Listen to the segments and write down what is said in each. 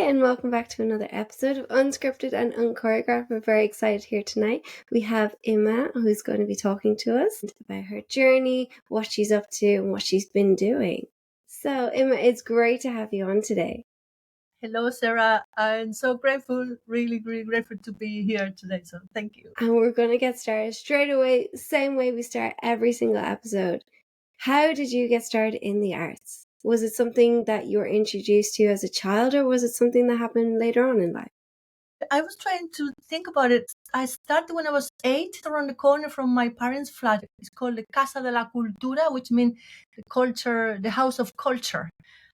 and welcome back to another episode of Unscripted and Unchoreographed. We're very excited here tonight. We have Inma, who's going to be talking to us about her journey, what she's up to, and what she's been doing. So, Inma, it's great to have you on today. Hello, Sarah. I'm so grateful, really grateful to be here today. So thank you. And we're going to get started straight away, same way we start every single episode. How did you get started in the arts? Was it something that you were introduced to as a child, or was it something that happened later on in life? I was trying to think about it. I started when I was 8, around the corner from my parents' flat. It's called the Casa de la Cultura, which means the house of culture.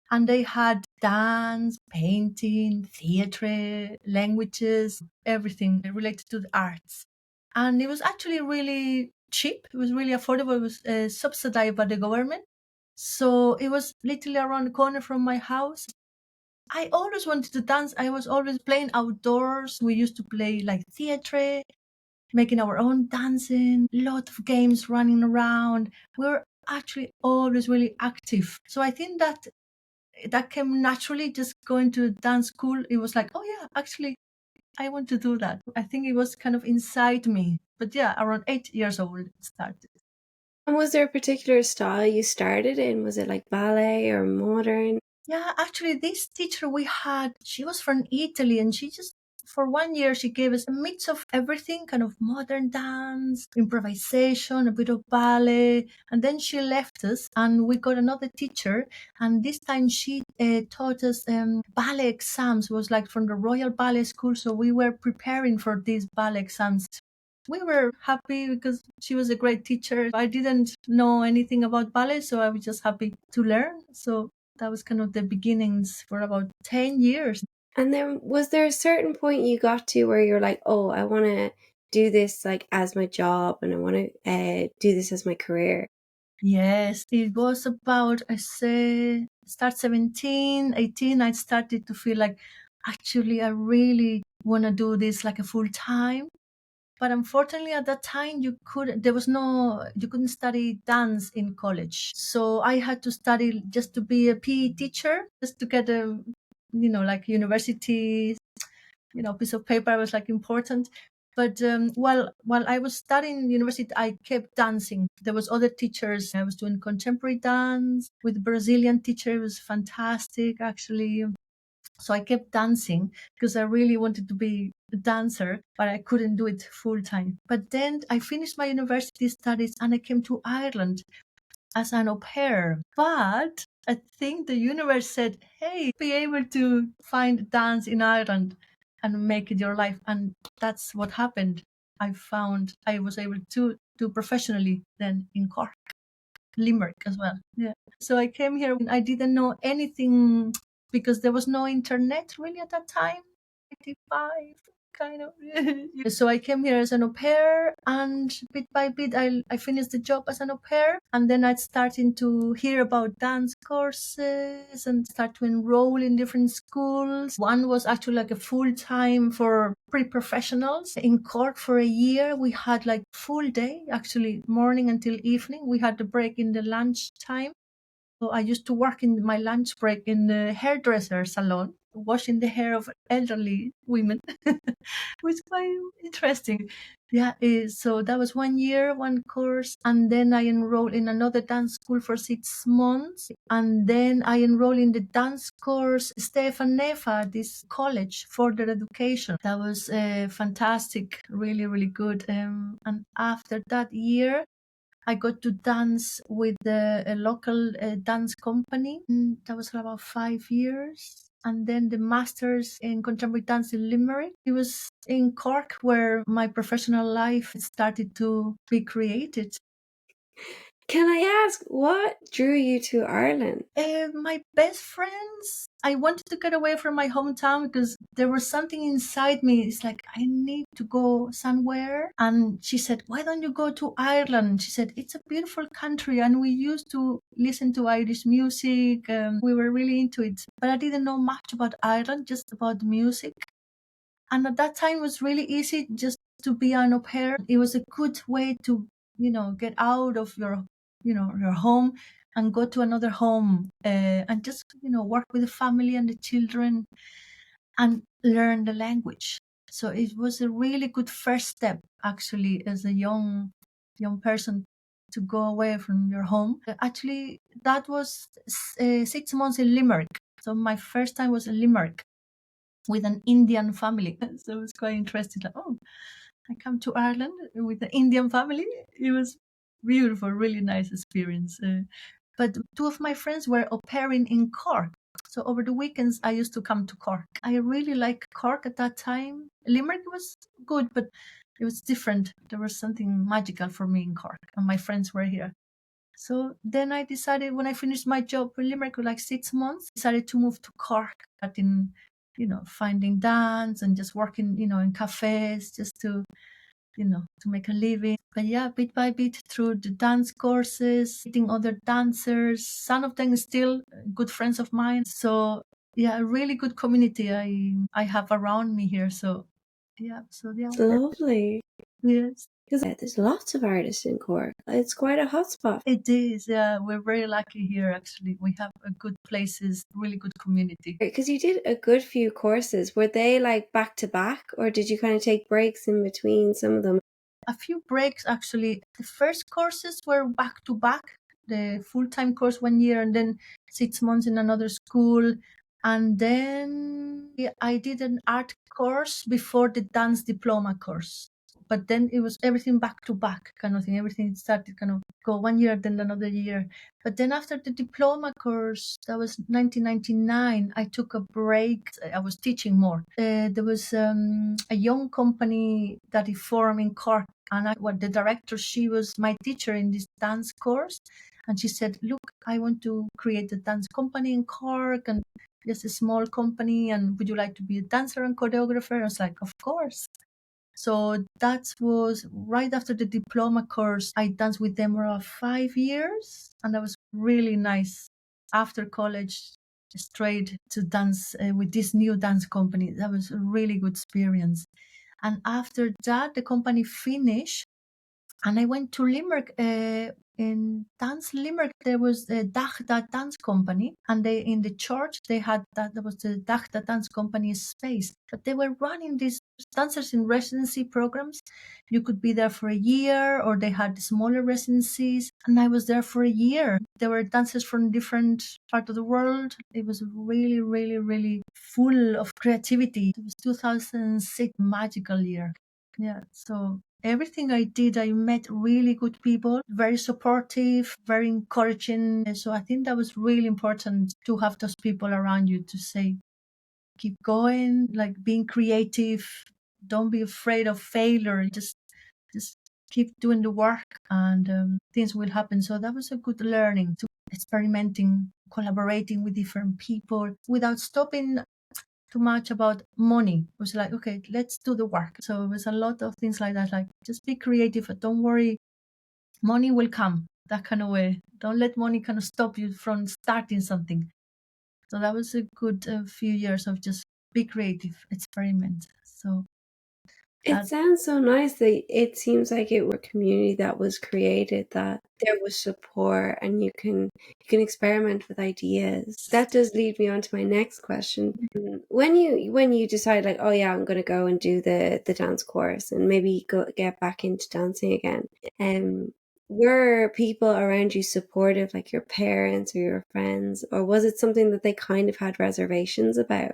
And they had dance, painting, theatre, languages, everything related to the arts. And it was actually really cheap. It was really affordable. It was subsidized by the government. So it was literally around the corner from my house. I always wanted to dance. I was always playing outdoors. We used to play like theatre, making our own dancing, lot of games running around. We were actually always really active. So I think that came naturally, just going to dance school. It was like, oh yeah, actually, I want to do that. I think it was kind of inside me. But yeah, around 8 years old, it started. And was there a particular style you started in? Was it like ballet or modern? Yeah, actually, this teacher we had, she was from Italy, and she just, for 1 year, she gave us a mix of everything, kind of modern dance, improvisation, a bit of ballet. And then she left us, and we got another teacher. And this time she taught us ballet exams. It was like from the Royal Ballet School. So we were preparing for these ballet exams. We were happy because she was a great teacher. I didn't know anything about ballet, so I was just happy to learn. So that was kind of the beginnings for about 10 years. And then was there a certain point you got to where you're like, oh, I want to do this like as my job and I want to do this as my career? Yes, it was about, I say, start 17, 18, I started to feel like, actually, I really want to do this like a full time. But unfortunately, at that time, you couldn't study dance in college. So I had to study just to be a PE teacher, just to get like university, piece of paper was like important. But while I was studying university, I kept dancing. There was other teachers. I was doing contemporary dance with Brazilian teacher. It was fantastic, actually. So I kept dancing because I really wanted to be a dancer, but I couldn't do it full time. But then I finished my university studies and I came to Ireland as an au pair. But I think the universe said, hey, be able to find dance in Ireland and make it your life. And that's what happened. I was able to do professionally then in Cork, Limerick as well. Yeah. So I came here and I didn't know anything because there was no internet really at that time. 85 kind of. So I came here as an au pair, and bit by bit I finished the job as an au pair, and then I started to hear about dance courses and start to enroll in different schools. One was actually like a full time for pre-professionals in Cork. For a year we had like full day, actually morning until evening. We had the break in the lunch time. So I used to work in my lunch break in the hairdresser salon, washing the hair of elderly women, which was quite interesting. Yeah, so that was 1 year, one course, and then I enrolled in another dance school for 6 months, and then I enrolled in the dance course Stefan Nefa, this college further education. That was fantastic, really, really good. And after that year, I got to dance with a local dance company. That was about 5 years. And then the masters in contemporary dance in Limerick. It was in Cork where my professional life started to be created. Can I ask what drew you to Ireland? My best friends, I wanted to get away from my hometown because there was something inside me. It's like, I need to go somewhere. And she said, why don't you go to Ireland? She said, it's a beautiful country. And we used to listen to Irish music. We were really into it. But I didn't know much about Ireland, just about music. And at that time, it was really easy just to be an au pair. It was a good way to, get out of your home and go to another home and just, work with the family and the children. and learn the language. So it was a really good first step, actually, as a young person to go away from your home. Actually, that was 6 months in Limerick. So my first time was in Limerick with an Indian family. So it was quite interesting. Like, oh, I come to Ireland with an Indian family. It was beautiful, really nice experience. But two of my friends were au pairing in Cork. So over the weekends, I used to come to Cork. I really liked Cork at that time. Limerick was good, but it was different. There was something magical for me in Cork, and my friends were here. So then I decided, when I finished my job in Limerick for like 6 months, decided to move to Cork, in, finding dance and just working, in cafes, just to, to make a living. But yeah, bit by bit, through the dance courses, meeting other dancers, some of them still good friends of mine. So yeah, a really good community I have around me here. So yeah, It's lovely. yes. Because there's lots of artists in Cork. It's quite a hotspot. It is, yeah. We're very lucky here, actually. We have a good places, really good community. Because you did a good few courses. Were they like back to back, or did you kind of take breaks in between some of them? A few breaks, actually. The first courses were back to back. The full-time course 1 year, and then 6 months in another school. And then I did an art course before the dance diploma course. But then it was everything back to back kind of thing. Everything started kind of go 1 year, then another year. But then after the diploma course, that was 1999, I took a break. I was teaching more. There was a young company that he formed in Cork, and the director, she was my teacher in this dance course. And she said, look, I want to create a dance company in Cork, and just a small company, and would you like to be a dancer and choreographer? I was like, of course. So that was right after the diploma course. I danced with them for 5 years, and that was really nice. After college, straight to dance with this new dance company. That was a really good experience. And after that, the company finished, and I went to Limerick. In Dance Limerick, there was the Daghdha dance company, and they in the church they had that was the Daghdha dance company space. But they were running these dancers in residency programs. You could be there for a year, or they had smaller residencies, and I was there for a year. There were dancers from different parts of the world. It was really, really, really full of creativity. It was 2006, magical year. Yeah, so everything I did, I met really good people, very supportive, very encouraging. And so I think that was really important to have those people around you to say, keep going, like being creative. Don't be afraid of failure. Just keep doing the work, and things will happen. So that was a good learning, to experimenting, collaborating with different people without stopping too much about money. It was like, okay, let's do the work. So it was a lot of things like that, like just be creative, but don't worry, money will come, that kind of way. Don't let money kind of stop you from starting something. So that was a good few years of just be creative, experiment. So It sounds so nice that it seems like it were a community that was created, that there was support and you can experiment with ideas. That does lead me on to my next question. When you decide like, oh yeah, I'm gonna go and do the dance course and maybe go get back into dancing again, were people around you supportive, like your parents or your friends, or was it something that they kind of had reservations about?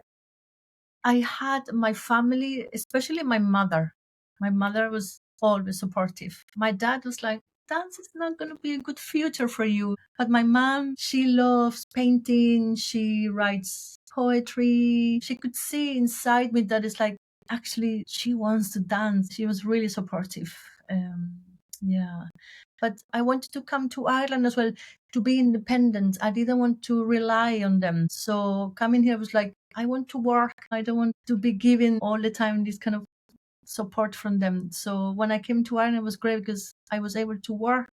I had my family, especially my mother. My mother was always supportive. My dad was like, dance is not going to be a good future for you. But my mom, she loves painting. She writes poetry. She could see inside me that it's like, actually, she wants to dance. She was really supportive. Yeah. But I wanted to come to Ireland as well to be independent. I didn't want to rely on them. So coming here was like, I want to work. I don't want to be given all the time this kind of support from them. So when I came to Ireland, it was great because I was able to work,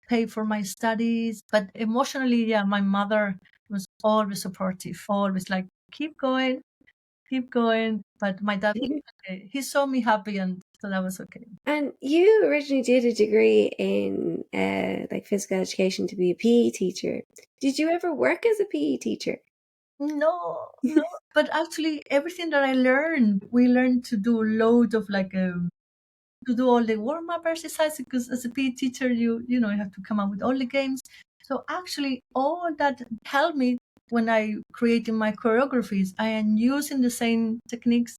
pay for my studies. But emotionally, yeah, my mother was always supportive, always like, keep going, keep going. But my dad, okay, he saw me happy, and so that was okay. And you originally did a degree in like physical education to be a PE teacher. Did you ever work as a PE teacher? No, no. But actually, everything that I learned, we learned to do loads of to do all the warm up exercises because as a PE teacher, you know you have to come up with all the games. So actually, all that helped me when I creating my choreographies. I am using the same techniques.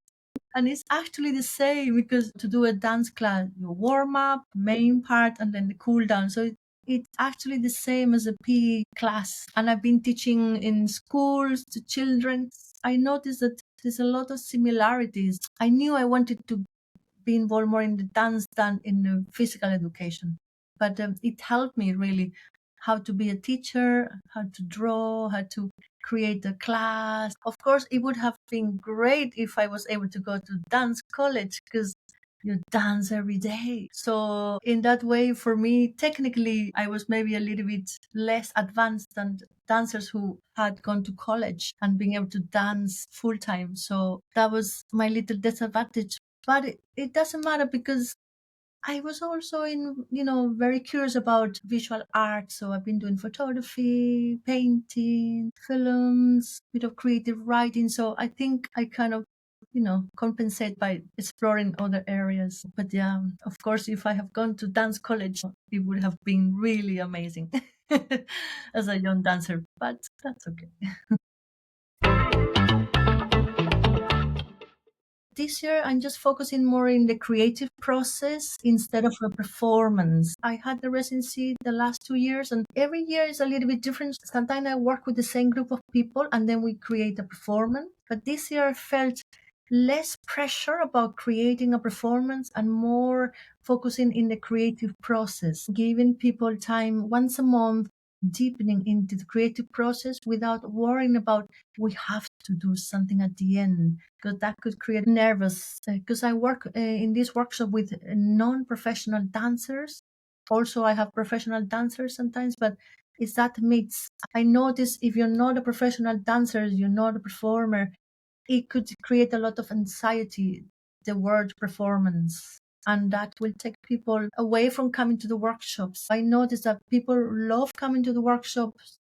And it's actually the same because to do a dance class, you warm up, main part, and then the cool down. So it's actually the same as a PE class. And I've been teaching in schools to children. I noticed that there's a lot of similarities. I knew I wanted to be involved more in the dance than in the physical education. But it helped me really how to be a teacher, how to draw, how to create a class. Of course, it would have been great if I was able to go to dance college because you dance every day. So in that way, for me, technically, I was maybe a little bit less advanced than dancers who had gone to college and being able to dance full time. So that was my little disadvantage. But it doesn't matter because I was also very curious about visual art. So I've been doing photography, painting, films, bit of creative writing. So I think I kind of, compensate by exploring other areas. But yeah, of course, if I have gone to dance college, it would have been really amazing as a young dancer. But that's okay. This year, I'm just focusing more in the creative process instead of a performance. I had the residency the last 2 years, and every year is a little bit different. Sometimes I work with the same group of people, and then we create a performance. But this year, I felt less pressure about creating a performance and more focusing in the creative process, giving people time once a month, deepening into the creative process without worrying about we have to do something at the end because that could create nervous because I work in this workshop with non-professional dancers. Also I have professional dancers sometimes, but it's that mix. I notice if you're not a professional dancer, you're not a performer, it could create a lot of anxiety, the word performance, and that will take people away from coming to the workshops. I notice that people love coming to the workshops,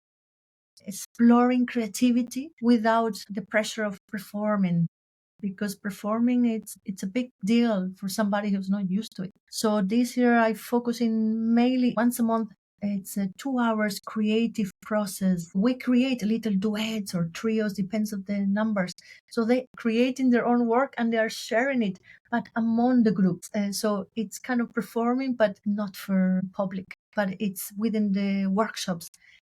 exploring creativity without the pressure of performing, because performing it's a big deal for somebody who's not used to it. So this year I focus in mainly once a month. It's a 2 hours creative process. We create little duets or trios, depends on the numbers. So they creating their own work and they are sharing it, but among the groups. So it's kind of performing, but not for public. But it's within the workshops.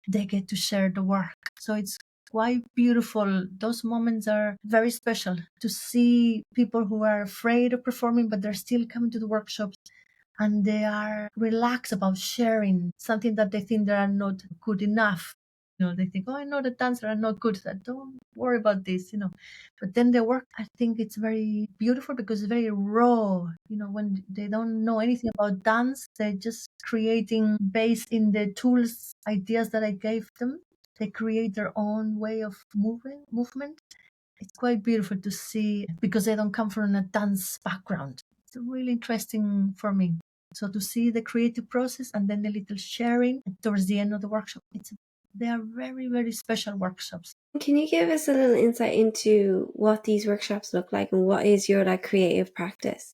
They get to share the work. So it's quite beautiful. Those moments are very special to see people who are afraid of performing, but they're still coming to the workshops and they are relaxed about sharing something that they think they are not good enough. They think, oh, I know the dancer are not good. So don't worry about this. But then their work, I think it's very beautiful because it's very raw. When they don't know anything about dance, they're just creating based in the tools, ideas that I gave them. They create their own way of movement. It's quite beautiful to see because they don't come from a dance background. It's really interesting for me. So to see the creative process and then the little sharing towards the end of the workshop, they are very, very special workshops. Can you give us a little insight into what these workshops look like and what is your creative practice?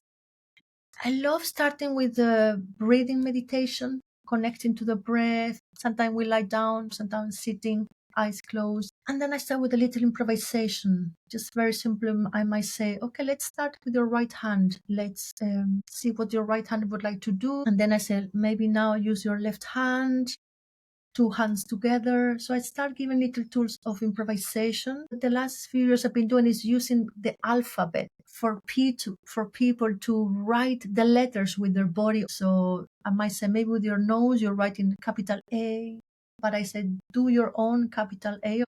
I love starting with the breathing meditation, connecting to the breath. Sometimes we lie down, sometimes sitting, eyes closed. And then I start with a little improvisation. Just very simple. I might say, okay, let's start with your right hand. Let's see what your right hand would like to do. And then I say, maybe now use your left hand, two hands together. So I start giving little tools of improvisation. The last few years I've been doing is using the alphabet for people to write the letters with their body. So I might say maybe with your nose you're writing capital A, but I said do your own capital A.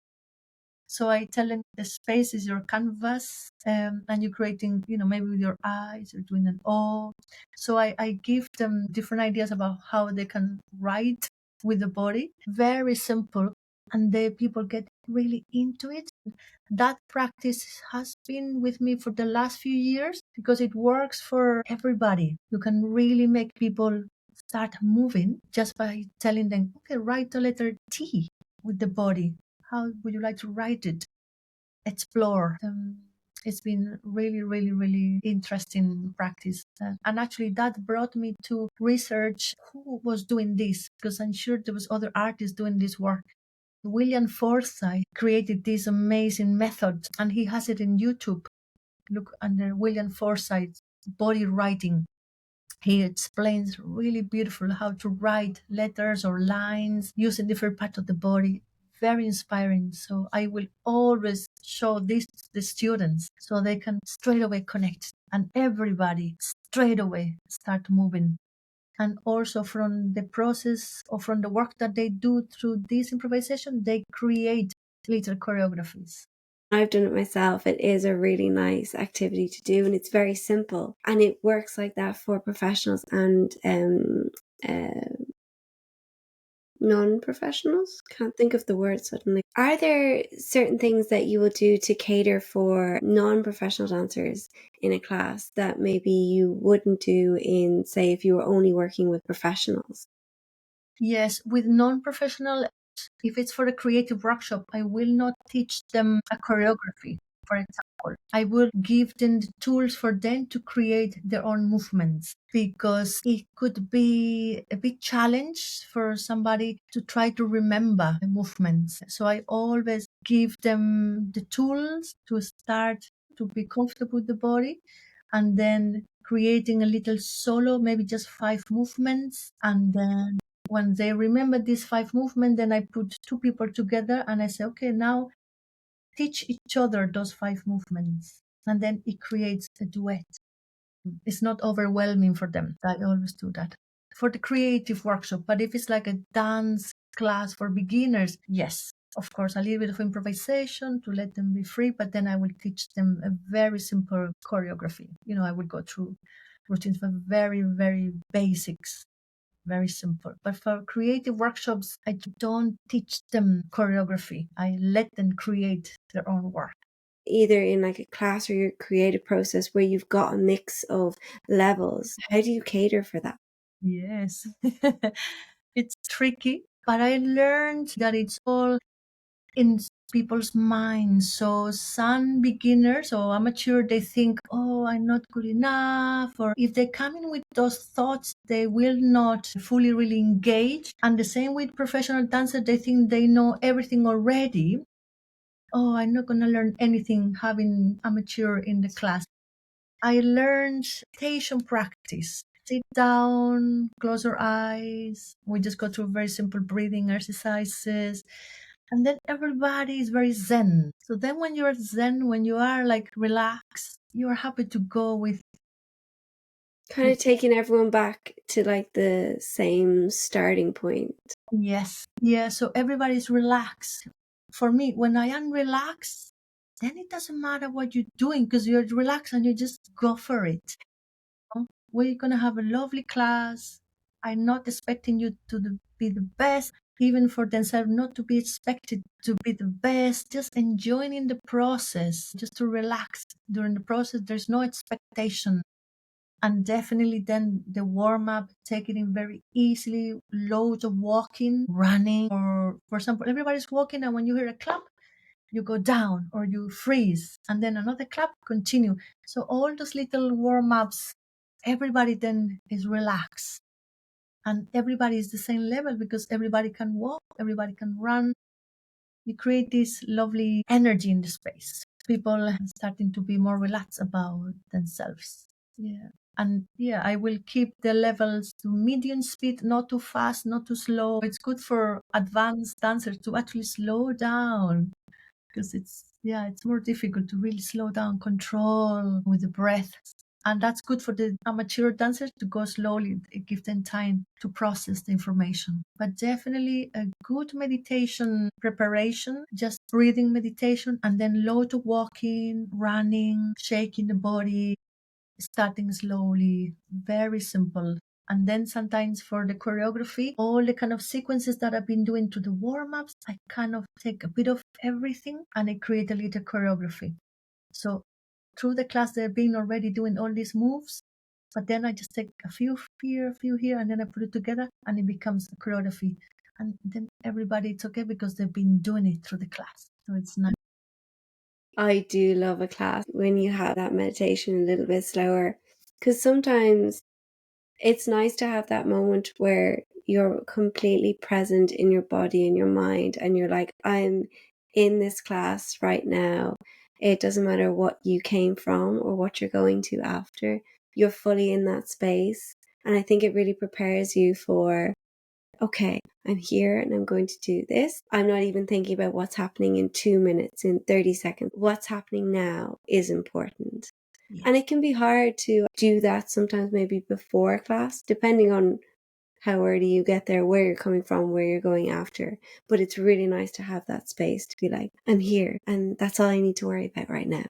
So I tell them the space is your canvas, and you're creating, maybe with your eyes, you're doing an O. So I give them different ideas about how they can write with the body. Very simple. And the people get really into it. That practice has been with me for the last few years because it works for everybody. You can really make people start moving just by telling them, okay, write the letter T with the body. How would you like to write it? explore. It's been really, really, really interesting practice. And actually that brought me to research who was doing this, because I'm sure there was other artists doing this work. William Forsythe created this amazing method, and he has it in YouTube. Look under William Forsythe body writing. He explains really beautiful how to write letters or lines using different parts of the body. Very inspiring. So I will always show this to the students so they can straight away connect, and everybody straight away start moving. And also from the process or from the work that they do through this improvisation, they create little choreographies. I've done it myself. It is a really nice activity to do, and it's very simple, and it works like that for professionals and non-professionals. Can't think of the word suddenly. Are there certain things that you will do to cater for non-professional dancers in a class that maybe you wouldn't do in, say, if you were only working with professionals? Yes, with non-professional, if it's for a creative workshop, I will not teach them a choreography, for example. I will give them the tools for them to create their own movements, because it could be a big challenge for somebody to try to remember the movements. So I always give them the tools to start to be comfortable with the body, and then creating a little solo, maybe just 5 movements, and then when they remember these 5 movements, then I put 2 people together and I say, okay, now teach each other those 5 movements. And then it creates a duet. It's not overwhelming for them. I always do that for the creative workshop. But if it's like a dance class for beginners, yes, of course, a little bit of improvisation to let them be free, but then I will teach them a very simple choreography. I would go through routines for very, very basics. Very simple. But for creative workshops, I don't teach them choreography. I let them create their own work. Either in like a class or your creative process where you've got a mix of levels, how do you cater for that? Yes. It's tricky, but I learned that it's all in people's minds. So some beginners or amateur, they think, oh, I'm not good enough. Or if they come in with those thoughts, they will not fully really engage. And the same with professional dancers, they think they know everything already. Oh, I'm not going to learn anything having amateur in the class. I learned meditation practice. Sit down, close your eyes. We just go through very simple breathing exercises. And then everybody is very zen. So then when you're zen, when you are like relaxed, you are happy to go with Kind of taking everyone back to like the same starting point. yes. Yeah, so everybody's relaxed. For me, when I am relaxed, then it doesn't matter what you're doing because you're relaxed and you just go for it. We're going to have a lovely class. I'm not expecting you to be the best, even for themselves, not to be expected to be the best, just enjoying the process, just to relax during the process. There's no expectation. And definitely then the warm up, take it in very easily, loads of walking, running, or for example, everybody's walking and when you hear a clap, you go down or you freeze and then another clap, continue. So all those little warm ups, everybody then is relaxed and everybody is the same level because everybody can walk, everybody can run. You create this lovely energy in the space. People are starting to be more relaxed about themselves. Yeah. And yeah, I will keep the levels to medium speed, not too fast, not too slow. It's good for advanced dancers to actually slow down because it's more difficult to really slow down, control with the breath. And that's good for the amateur dancers to go slowly. It gives them time to process the information. But definitely a good meditation preparation, just breathing meditation, and then low to walking, running, shaking the body, starting slowly, very simple. And then sometimes for the choreography, all the kind of sequences that I've been doing to the warm-ups, I kind of take a bit of everything and I create a little choreography. So through the class, they've been already doing all these moves, but then I just take a few here, and then I put it together and it becomes a choreography. And then everybody, it's okay because they've been doing it through the class. So it's nice. I do love a class when you have that meditation a little bit slower, because sometimes it's nice to have that moment where you're completely present in your body and your mind, and you're like, I'm in this class right now. It doesn't matter what you came from or what you're going to after, you're fully in that space. And I think it really prepares you for, okay, I'm here and I'm going to do this. I'm not even thinking about what's happening in 2 minutes, in 30 seconds. What's happening now is important. Yes. And it can be hard to do that sometimes, maybe before class, depending on how early you get there, where you're coming from, where you're going after. But it's really nice to have that space to be like, I'm here and that's all I need to worry about right now.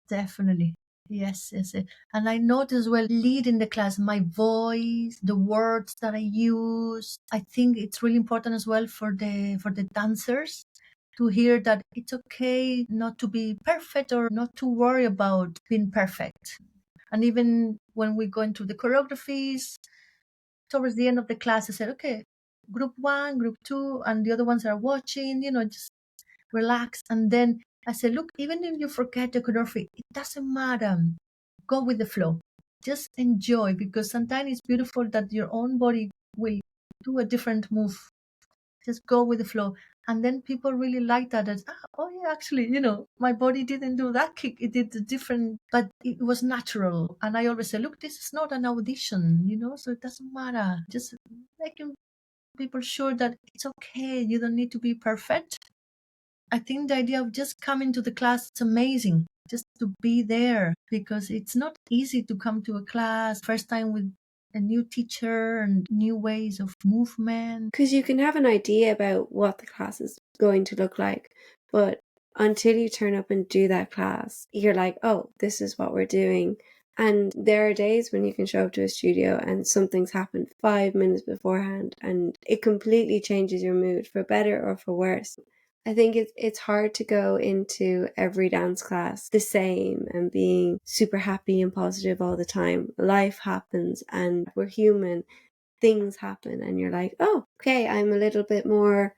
Definitely. Yes, yes. And I notice as well, leading the class, my voice, the words that I use. I think it's really important as well for the dancers to hear that it's okay not to be perfect or not to worry about being perfect. And even when we go into the choreographies, towards the end of the class, I said, okay, group one, group two, and the other ones are watching, just relax. And then I said, look, even if you forget the choreography, it doesn't matter. Go with the flow. Just enjoy, because sometimes it's beautiful that your own body will do a different move. Just go with the flow. And then people really like that. As, oh yeah, actually, my body didn't do that kick. It did a different, but it was natural. And I always say, look, this is not an audition, so it doesn't matter. Just making people sure that it's okay. You don't need to be perfect. I think the idea of just coming to the class, it's amazing. Just to be there, because it's not easy to come to a class first time with a new teacher and new ways of movement. Because you can have an idea about what the class is going to look like, but until you turn up and do that class, you're like, oh, this is what we're doing. And there are days when you can show up to a studio and something's happened 5 minutes beforehand and it completely changes your mood for better or for worse. I think it's hard to go into every dance class the same and being super happy and positive all the time. Life happens and we're human. Things happen and you're like, oh, okay, I'm a little bit more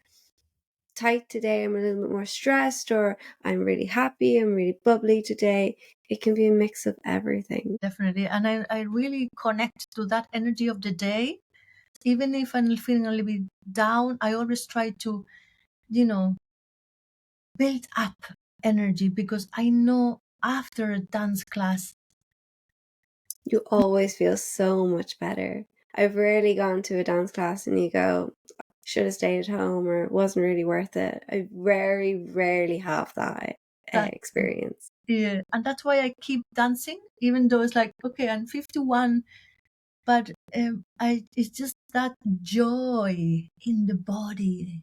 tight today, I'm a little bit more stressed, or I'm really happy, I'm really bubbly today. It can be a mix of everything. Definitely. And I really connect to that energy of the day. Even if I'm feeling a little bit down, I always try to, build up energy, because I know after a dance class, You always feel so much better. I've rarely gone to a dance class and you go, should have stayed at home, or it wasn't really worth it. I very rarely have that that experience. yeah, and that's why I keep dancing, even though it's like, okay, I'm 51, but it's just that joy in the body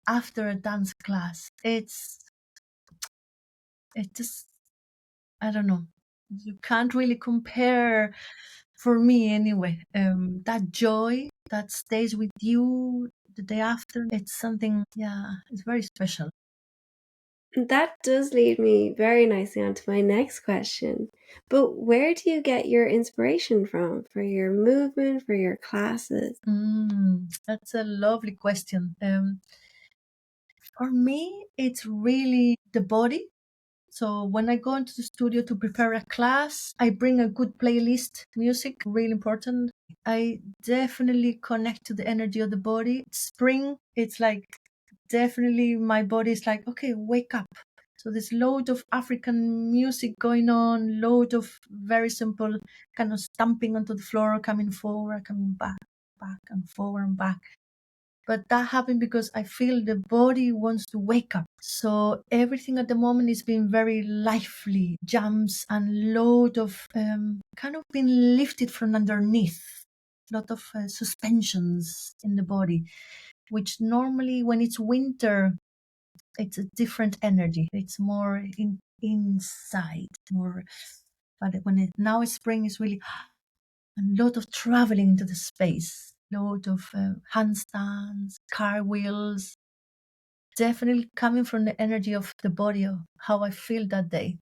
after a dance class. It just, I don't know. You can't really compare, for me anyway. That joy that stays with you the day after, it's something, yeah, it's very special. That does lead me very nicely on to my next question. But where do you get your inspiration from for your movement, for your classes? That's a lovely question. For me, it's really the body. So when I go into the studio to prepare a class, I bring a good playlist, music, really important. I definitely connect to the energy of the body. Spring, it's like definitely my body is like, okay, wake up. So there's load of African music going on, load of very simple kind of stamping onto the floor, coming forward, coming back, back and forward and back. But that happened because I feel the body wants to wake up. So everything at the moment is being very lively, jumps and load of kind of being lifted from underneath. A lot of suspensions in the body, which normally when it's winter, it's a different energy. It's more inside, more. But now it's spring, is really a lot of traveling into the space, lot of handstands, cartwheels, definitely coming from the energy of the body, of how I feel that day.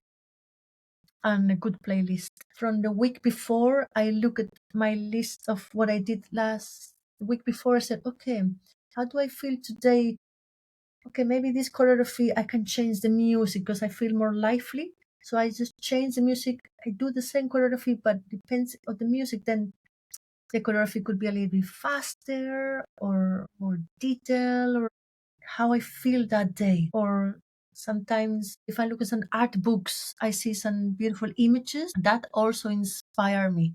And a good playlist. From the week before, I look at my list of what I did last week before. I said, okay, how do I feel today okay, maybe this choreography, I can change the music because I feel more lively. So I just change the music. I do the same choreography, but depends on the music. Then the choreography could be a little bit faster or more detailed or how I feel that day. Or sometimes if I look at some art books, I see some beautiful images that also inspire me.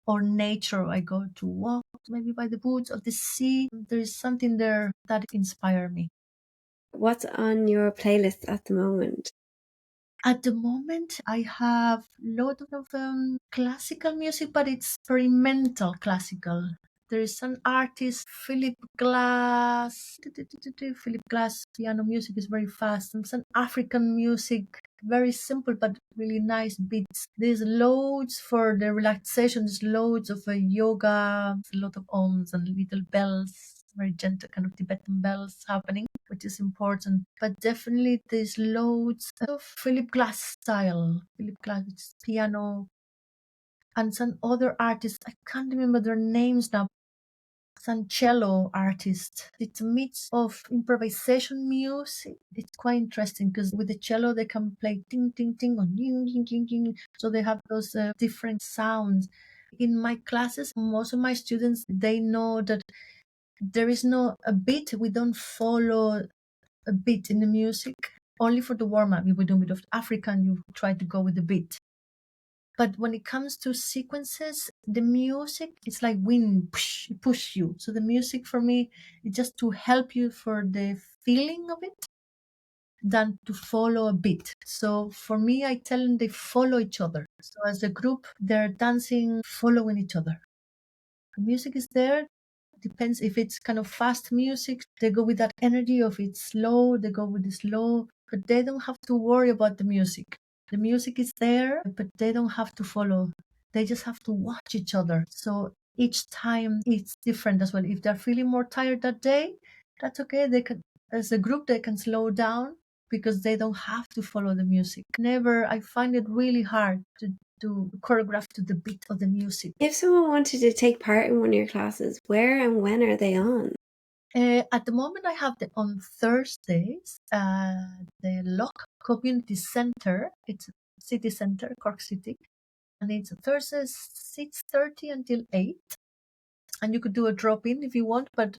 Or nature, I go to walk maybe by the woods of the sea. There is something there that inspire me. What's on your playlist at the moment? At the moment, I have a lot of classical music, but it's experimental classical. There is an artist, Philip Glass. Philip Glass piano music is very fast. And some African music, very simple but really nice beats. There's loads for the relaxation. There's loads of yoga, a lot of ohms and little bells, very gentle kind of Tibetan bells happening, which is important. But definitely there's loads of Philip Glass style. Philip Glass piano and some other artists. I can't remember their names now. Some cello artist. It's a mix of improvisation music. It's quite interesting because with the cello they can play ting ting ting or ding ding ding ding. So they have those different sounds. In my classes, most of my students, they know that there is no a beat. We don't follow a beat in the music. Only for the warm up, if we do a bit of African, you try to go with the beat. But when it comes to sequences, the music, it's like wind, push you. So the music for me is just to help you for the feeling of it than to follow a beat. So for me, I tell them they follow each other. So as a group, they're dancing, following each other. The music is there. Depends if it's kind of fast music, they go with that energy. If it's slow, they go with the slow, but they don't have to worry about the music. The music is there, but they don't have to follow. They just have to watch each other. So each time it's different as well. If they're feeling more tired that day, that's okay. They can, as a group, they can slow down because they don't have to follow the music. I find it really hard to choreograph to the beat of the music. If someone wanted to take part in one of your classes, where and when are they on? At the moment, I have them on Thursdays at the Lock Community Center. It's a city center, Cork City, and it's Thursdays 6:30 until 8. And you could do a drop in if you want, but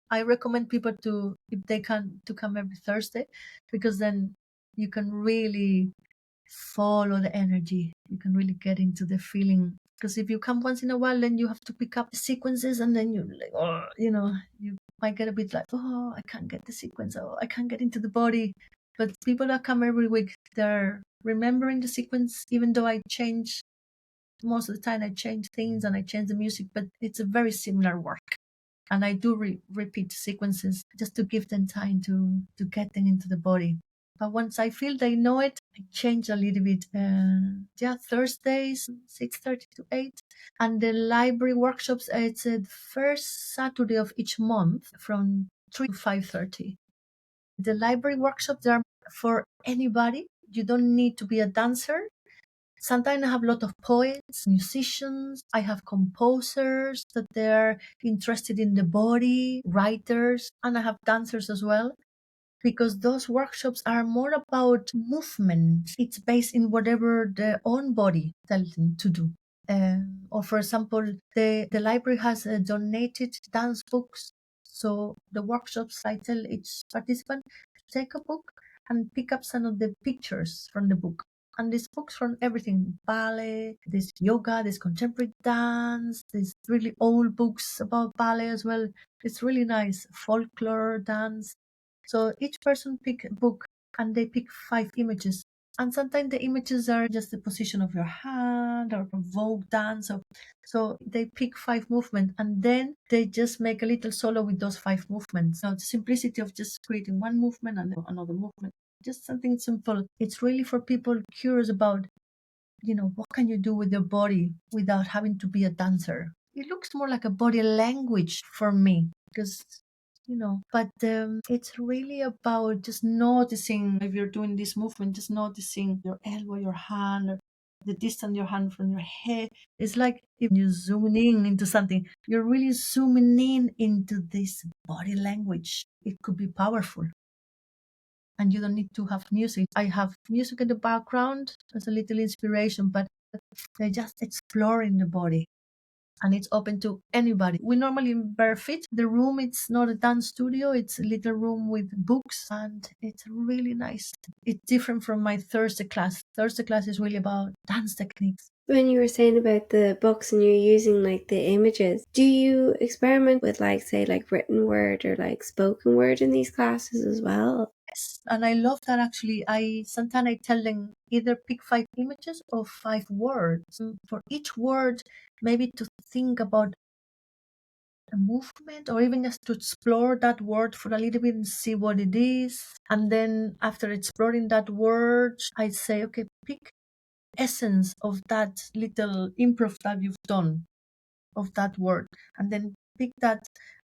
I recommend people to, if they can, to come every Thursday, because then you can really follow the energy. You can really get into the feeling. Because if you come once in a while, then you have to pick up the sequences, and then you're like, oh, you might get a bit like, oh, I can't get the sequence. Oh, I can't get into the body. But people that come every week, they're remembering the sequence, even though I change. Most of the time, I change things and I change the music, but it's a very similar work. And I do repeat sequences just to give them time to get them into the body. But once I feel they know it, I change a little bit. Thursdays, 6:30 to 8. And the library workshops, it's the first Saturday of each month from 3 to 5:30. The library workshops are for anybody. You don't need to be a dancer. Sometimes I have a lot of poets, musicians, I have composers that they're interested in the body, writers, and I have dancers as well. Because those workshops are more about movement. It's based in whatever their own body tells them to do. Or for example, the library has donated dance books. So the workshops, I tell each participant to take a book and pick up some of the pictures from the book. And these books from everything, ballet, there's yoga, there's contemporary dance, there's really old books about ballet as well. It's really nice, folklore dance. So each person pick a book and they pick 5 images. And sometimes the images are just the position of your hand or a Vogue dance. So they pick 5 movements and then they just make a little solo with those 5 movements. So the simplicity of just creating one movement and then another movement, just something simple. It's really for people curious about, what can you do with your body without having to be a dancer? It looks more like a body language for me because but it's really about just noticing if you're doing this movement, just noticing your elbow, your hand, or the distance your hand from your head. It's like if you're zooming in into something, you're really zooming in into this body language. It could be powerful. and you don't need to have music. I have music in the background as a little inspiration, but they're just exploring the body. And it's open to anybody. We normally bare feet. The room, it's not a dance studio. It's a little room with books, and it's really nice. It's different from my Thursday class. Thursday class is really about dance techniques. When you were saying about the books and you're using like the images, do you experiment with like, say, like written word or like spoken word in these classes as well? Yes, and I love that actually. Sometimes I tell them either pick 5 images or 5 words. For each word, maybe to think about a movement or even just to explore that word for a little bit and see what it is. And then after exploring that word, I say, okay, pick essence of that little improv that you've done of that word, and then pick that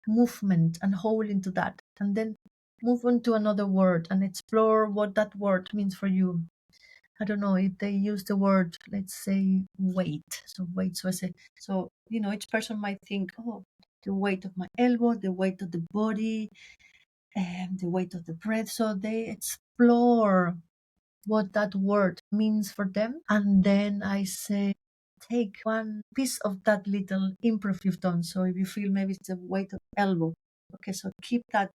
movement and hold into that, and then move on to another word and explore what that word means for you. I don't know if they use the word, let's say, weight. So weight. So I say, so each person might think, oh, the weight of my elbow, the weight of the body, and the weight of the breath. So they explore what that word means for them. And then I say, take one piece of that little improv you've done. So if you feel maybe it's the weight of the elbow, okay, so keep that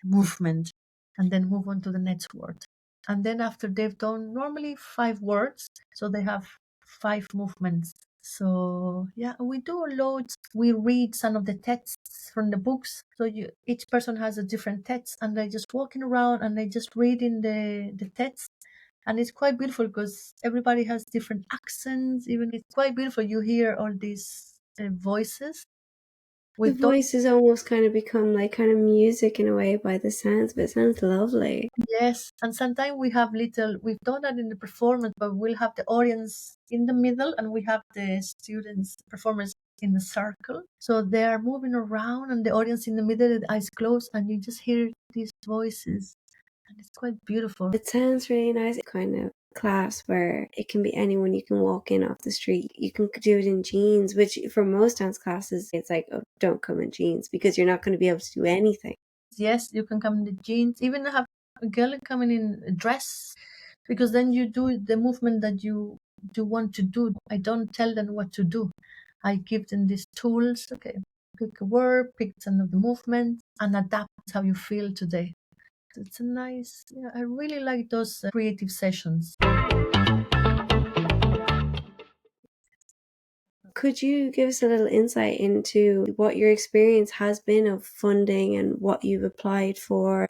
movement and then move on to the next word. And then after they've done normally 5 words, so they have 5 movements. So yeah, we do loads. We read some of the texts from the books. So each person has a different text, and they're just walking around and they just reading the text. And it's quite beautiful because everybody has different accents. Even it's quite beautiful. You hear all these voices. The voices almost kind of become like kind of music in a way by the sounds, but it sounds lovely. Yes, and sometimes we've done that in the performance, but we'll have the audience in the middle and we have the students, performers in the circle. So they are moving around and the audience in the middle, with eyes closed, and you just hear these voices. And it's quite beautiful. It sounds really nice. Kind of class where it can be anyone. You can walk in off the street. You can do it in jeans, which for most dance classes, it's like, oh, don't come in jeans because you're not going to be able to do anything. Yes, you can come in the jeans. Even have a girl coming in a dress, because then you do the movement that you want to do. I don't tell them what to do. I give them these tools. Okay, pick a word, pick some of the movement, and adapt how you feel today. It's a nice. Yeah, I really like those creative sessions. Could you give us a little insight into what your experience has been of funding and what you've applied for?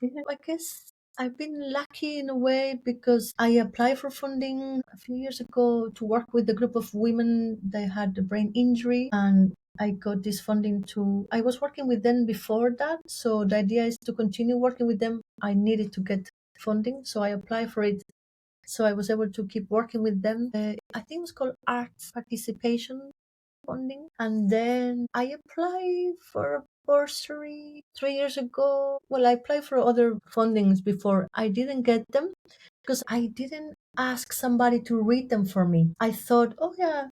Yeah, I guess I've been lucky in a way because I applied for funding a few years ago to work with a group of women that had a brain injury, and I got this funding I was working with them before that, so the idea is to continue working with them. I needed to get funding, so I applied for it. So I was able to keep working with them. I think it was called Arts Participation Funding. And then I applied for a bursary 3 years ago. Well, I applied for other fundings before. I didn't get them because I didn't ask somebody to read them for me. I thought, oh yeah,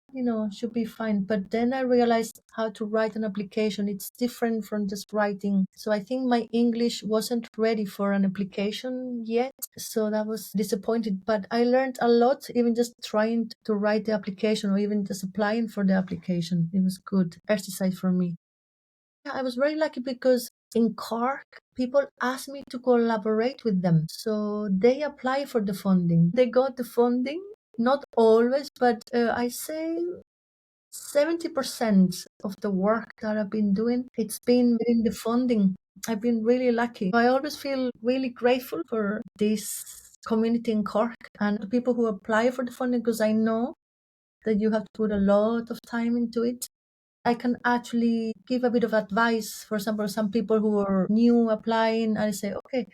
should be fine. But then I realized how to write an application. It's different from just writing. So I think my English wasn't ready for an application yet. So that was disappointed. But I learned a lot, even just trying to write the application or even just applying for the application. It was good exercise for me. I was very lucky because in Cork, people asked me to collaborate with them. So they apply for the funding. They got the funding, not always, but I say 70% of the work that I've been doing, it's been within the funding. I've been really lucky. I always feel really grateful for this community in Cork and the people who apply for the funding, because I know that you have to put a lot of time into it. I can actually give a bit of advice. For example, some people who are new applying, I say, okay,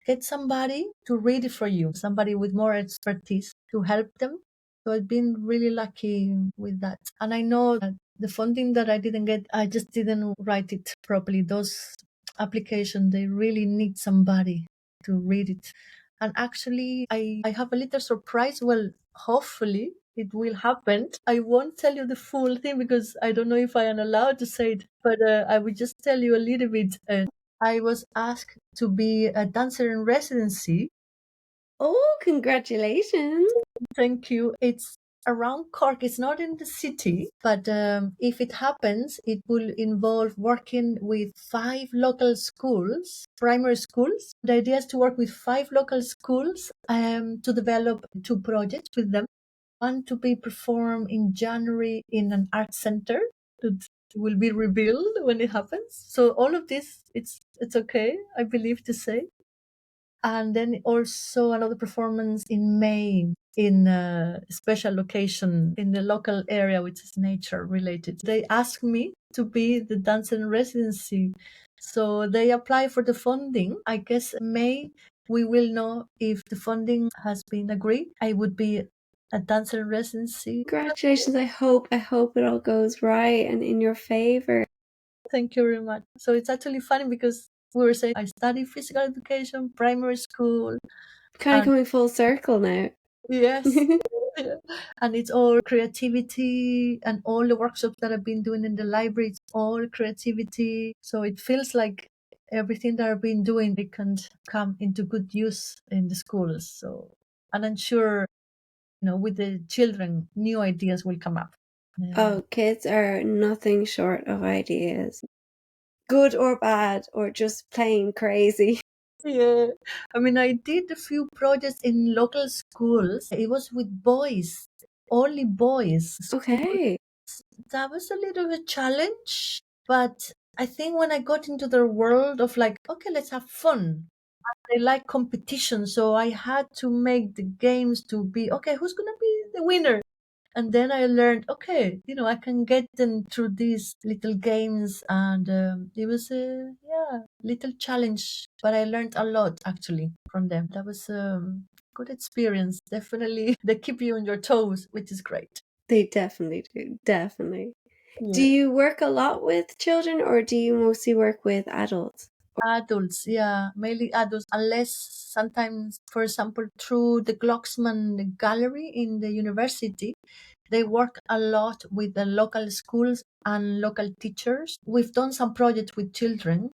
get somebody to read it for you, somebody with more expertise to help them. So I've been really lucky with that. And I know that the funding that I didn't get, I just didn't write it properly. Those applications, they really need somebody to read it. And actually, I have a little surprise. Well, hopefully it will happen. I won't tell you the full thing because I don't know if I am allowed to say it, but I will just tell you a little bit. I was asked to be a dancer in residency. Oh, congratulations. Thank you. It's around Cork. It's not in the city, but if it happens, it will involve working with 5 local schools, primary schools. The idea is to work with 5 local schools to develop 2 projects with them. One to be performed in January in an art center that will be revealed when it happens. So all of this, it's okay, I believe to say. And then also another performance in May in a special location in the local area, which is nature related. They asked me to be the dancer in residency. So they apply for the funding. I guess May we will know if the funding has been agreed. I would be a dancer in residency. Congratulations. I hope it all goes right and in your favor. Thank you very much. So it's actually funny because we were saying I study physical education, primary school, Kind of and coming full circle now. yes. Yeah. And it's all creativity, and all the workshops that I've been doing in the library, it's all creativity. So it feels like everything that I've been doing, it can come into good use in the schools. So, and I'm sure, with the children, new ideas will come up. Oh, kids are nothing short of ideas. Good or bad, or just plain crazy. Yeah. I mean, I did a few projects in local schools. It was with boys, only boys. Okay. That was a little bit challenge, but I think when I got into the world of like, okay, let's have fun. I like competition, so I had to make the games to be okay. Who's gonna be the winner? And then I learned, okay, I can get them through these little games, and it was a little challenge, but I learned a lot actually from them. That was good experience. Definitely, they keep you on your toes, which is great. They definitely do. Definitely. Do Yeah. you work a lot with children or do you mostly work with adults? Adults, yeah, mainly adults, unless sometimes, for example, through the Glucksman Gallery in the university, they work a lot with the local schools and local teachers. We've done some projects with children.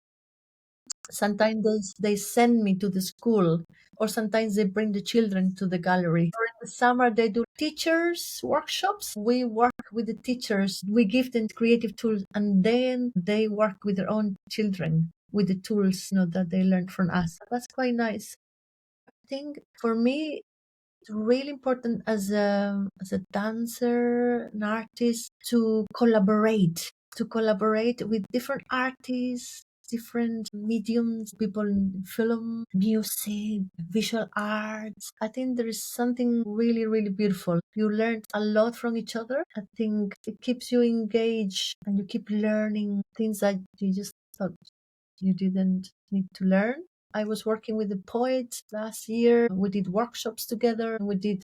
Sometimes they send me to the school, or sometimes they bring the children to the gallery. Or in the summer, they do teachers workshops. We work with the teachers. We give them creative tools, and then they work with their own children with the tools that they learned from us. That's quite nice. I think for me, it's really important as a dancer, an artist, to collaborate with different artists, different mediums, people in film, music, visual arts. I think there is something really, really beautiful. You learn a lot from each other. I think it keeps you engaged, and you keep learning things that you just thought you didn't need to learn. I was working with a poet last year. We did workshops together. We did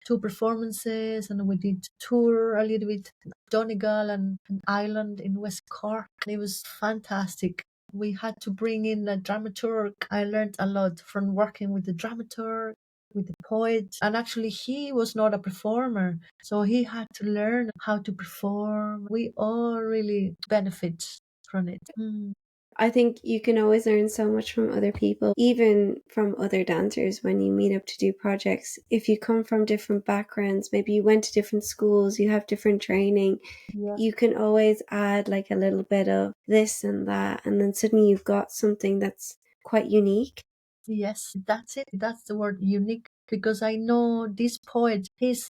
2 performances, and we did tour a little bit Donegal and an island in West Cork. It was fantastic. We had to bring in a dramaturg. I learned a lot from working with the dramaturg, with the poet. And actually, he was not a performer, so he had to learn how to perform. We all really benefit from it. I think you can always learn so much from other people, even from other dancers when you meet up to do projects. If you come from different backgrounds, maybe you went to different schools, you have different training, Yes. you can always add like a little bit of this and that, and then suddenly you've got something that's quite unique. Yes, that's it. That's the word unique. Because I know this poet, his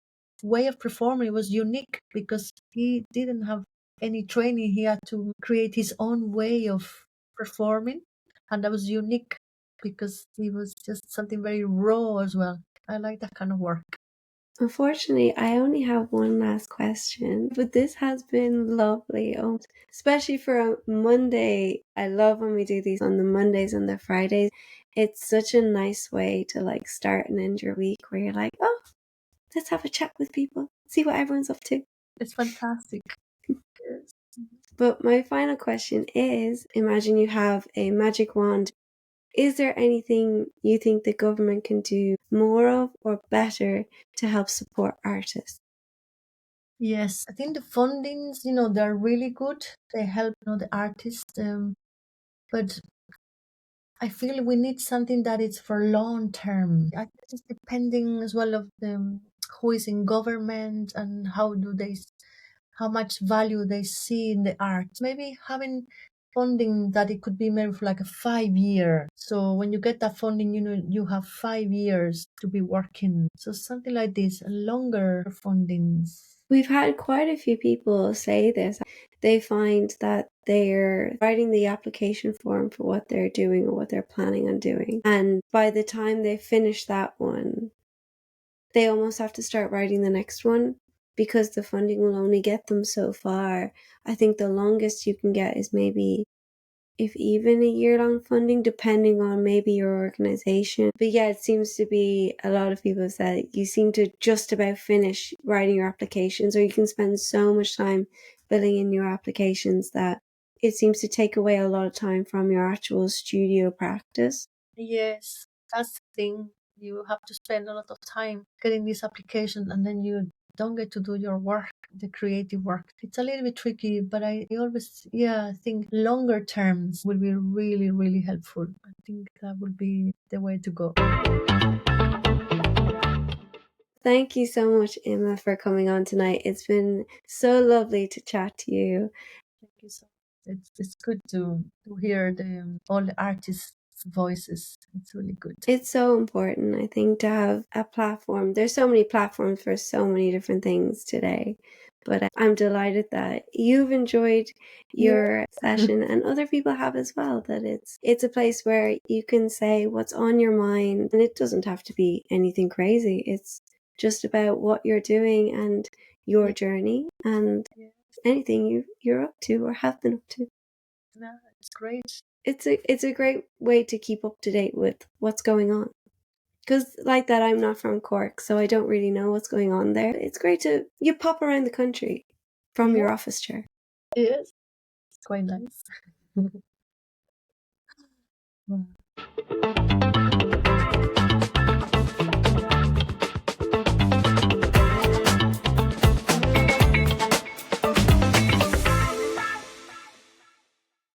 way of performing was unique because he didn't have any training. He had to create his own way of performing. And that was unique because he was just something very raw as well. I like that kind of work. Unfortunately, I only have one last question, but this has been lovely. Oh, especially for a Monday. I love when we do these on the Mondays and the Fridays. It's such a nice way to like start and end your week where you're like, oh, let's have a chat with people, see what everyone's up to. It's fantastic. Yes. But my final question is, imagine you have a magic wand. Is there anything you think the government can do more of or better to help support artists? Yes, I think the fundings, they're really good. They help, the artists. But I feel we need something that is for long term. I guess it's depending as well of the who is in government and how much value they see in the art. Maybe having funding that it could be maybe for like a 5 year. So when you get that funding, you have 5 years to be working. So something like this, a longer fundings. We've had quite a few people say this. They find that they're writing the application form for what they're doing or what they're planning on doing. And by the time they finish that one, they almost have to start writing the next one because the funding will only get them so far. I think the longest you can get is maybe, if even, a year-long funding, depending on maybe your organization. But yeah, it seems to be a lot of people have said you seem to just about finish writing your applications, or you can spend so much time filling in your applications that it seems to take away a lot of time from your actual studio practice. Yes, that's the thing. You have to spend a lot of time getting this application, and then you don't get to do your work, the creative work. It's a little bit tricky, but I always, think longer terms will be really, really helpful. I think that would be the way to go. Thank you so much, Inma, for coming on tonight. It's been so lovely to chat to you. Thank you so much. It's good to hear all the artists' voices. It's really good. It's so important, I think, to have a platform. There's so many platforms for so many different things today. But I'm delighted that you've enjoyed your session and other people have as well, that it's a place where you can say what's on your mind, and it doesn't have to be anything crazy. It's just about what you're doing and your journey and anything you're up to or have been up to. No, it's great. It's a great way to keep up to date with what's going on. Because like that, I'm not from Cork, so I don't really know what's going on there. It's great you pop around the country from your office chair. Yes, it's quite nice. Wow.